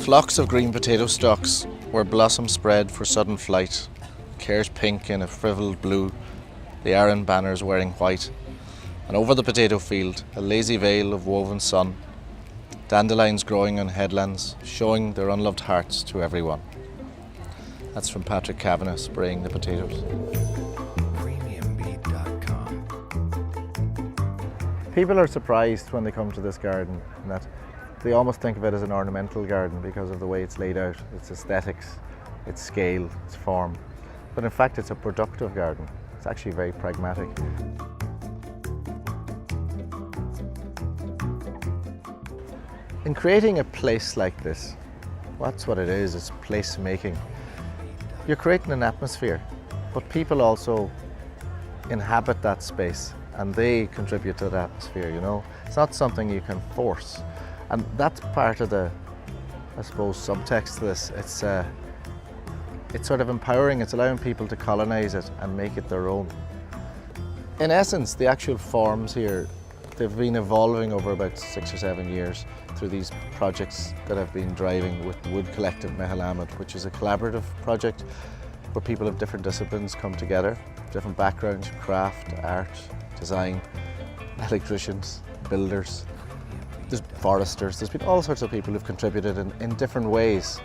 Flocks of green potato stalks, where blossom spread for sudden flight, cares pink in a frivoled blue, the Arran banners wearing white, and over the potato field, a lazy veil of woven sun, dandelions growing on headlands, showing their unloved hearts to everyone. That's from Patrick Kavanagh spraying the potatoes. People are surprised when they come to this garden in that they almost think of it as an ornamental garden because of the way it's laid out, its aesthetics, its scale, its form. But in fact, it's a productive garden. It's actually very pragmatic. In creating a place like this, that's what it is, it's place making. You're creating an atmosphere, but people also inhabit that space and they contribute to the atmosphere, you know. It's not something you can force. And that's part of the, I suppose, subtext to this. It's sort of empowering, it's allowing people to colonise it and make it their own. In essence, the actual forms here, they've been evolving over about 6 or 7 years through these projects that I've been driving with Wood Collective Mehilamad, which is a collaborative project where people of different disciplines come together, different backgrounds, craft, art, design, electricians, builders, there's foresters, there's been all sorts of people who've contributed in different ways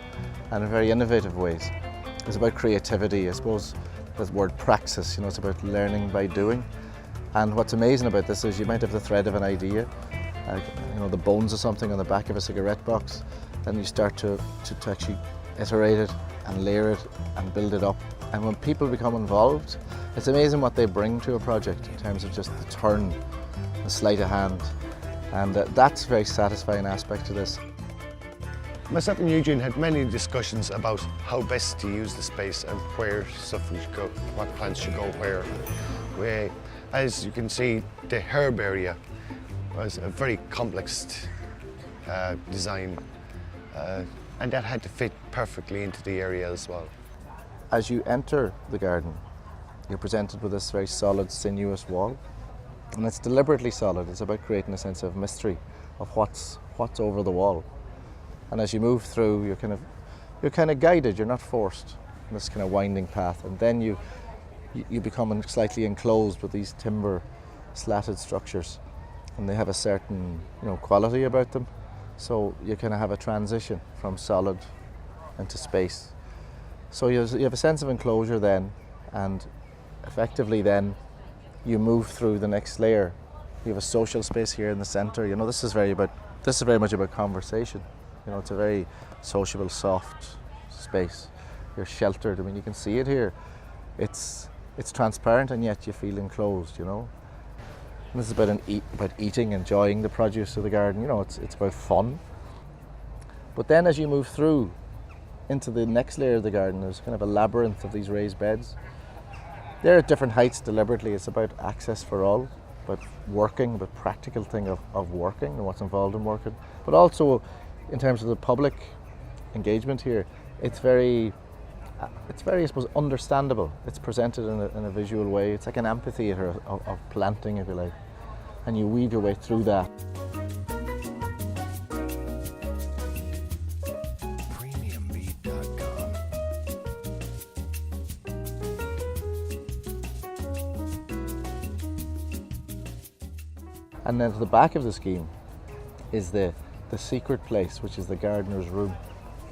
and in very innovative ways. It's about creativity, I suppose, the word praxis, you know, it's about learning by doing. And what's amazing about this is you might have the thread of an idea, you know, the bones of something on the back of a cigarette box, then you start to actually iterate it and layer it and build it up. And when people become involved, it's amazing what they bring to a project in terms of just the turn, the sleight of hand. And that's a very satisfying aspect to this. Myself and Eugene had many discussions about how best to use the space and where stuff should go, what plants should go where. As you can see, the herb area was a very complex design, and that had to fit perfectly into the area as well. As you enter the garden, you're presented with this very solid, sinuous wall. And it's deliberately solid. It's about creating a sense of mystery of what's over the wall. And as you move through, you're kind of guided. You're not forced in this kind of winding path. And then you become slightly enclosed with these timber slatted structures, and they have a certain, you know, quality about them. So you kind of have a transition from solid into space. So you have a sense of enclosure then, and effectively then you move through the next layer. You have a social space here in the centre. You know, this is very much about conversation. You know, it's a very sociable, soft space. You're sheltered. I mean, you can see it here. It's transparent and yet you feel enclosed. You know, and this is about eating, enjoying the produce of the garden. You know, it's about fun. But then as you move through into the next layer of the garden, there's kind of a labyrinth of these raised beds. They're at different heights deliberately. It's about access for all, about working, about practical thing of working and what's involved in working. But also in terms of the public engagement here, it's very, I suppose, understandable. It's presented in a visual way. It's like an amphitheatre of planting, if you like. And you weave your way through that. And then to the back of the scheme is the secret place, which is the gardener's room.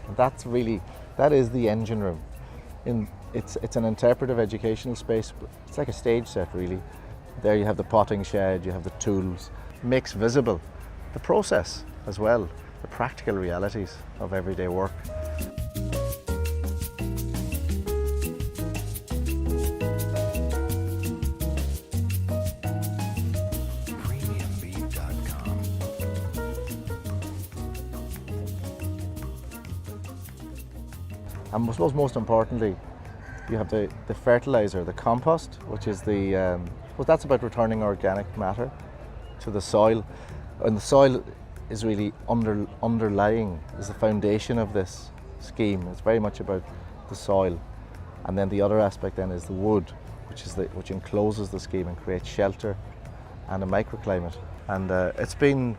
And that is the engine room. It's an interpretive educational space. It's like a stage set, really. There you have the potting shed, you have the tools. It makes visible the process as well, the practical realities of everyday work. And I suppose most importantly, you have the fertiliser, the compost, which is well, that's about returning organic matter to the soil. And the soil is really underlying, is the foundation of this scheme. It's very much about the soil. And then the other aspect then is the wood, which encloses the scheme and creates shelter and a microclimate. And it's been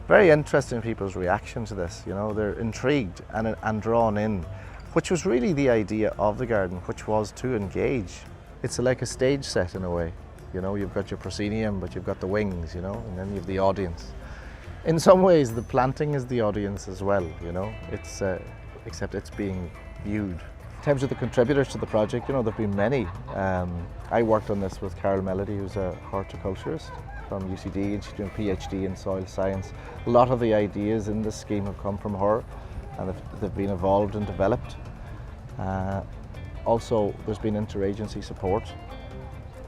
Very interesting people's reaction to this. You know, they're intrigued and drawn in, which was really the idea of the garden, which was to engage. It's like a stage set in a way. You know, you've got your proscenium, but you've got the wings, you know, and then you have the audience. In some ways, the planting is the audience as well, you know, it's, except it's being viewed. In terms of the contributors to the project, you know, there have been many. I worked on this with Carol Melody, who's a horticulturist from UCD, and she's doing a PhD in soil science. A lot of the ideas in this scheme have come from her, and they've been evolved and developed. Also, there's been interagency support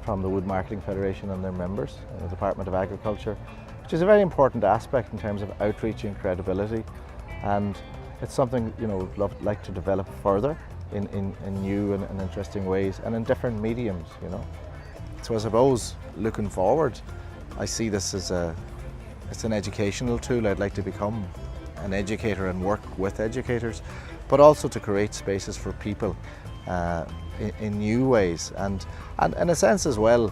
from the Wood Marketing Federation and their members, and the Department of Agriculture, which is a very important aspect in terms of outreach and credibility. And it's something, you know, we'd like to develop further in new and interesting ways, and in different mediums, you know. So I suppose, looking forward, I see this as it's an educational tool. I'd like to become an educator and work with educators, but also to create spaces for people in new ways, and in a sense as well,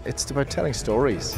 it's about telling stories.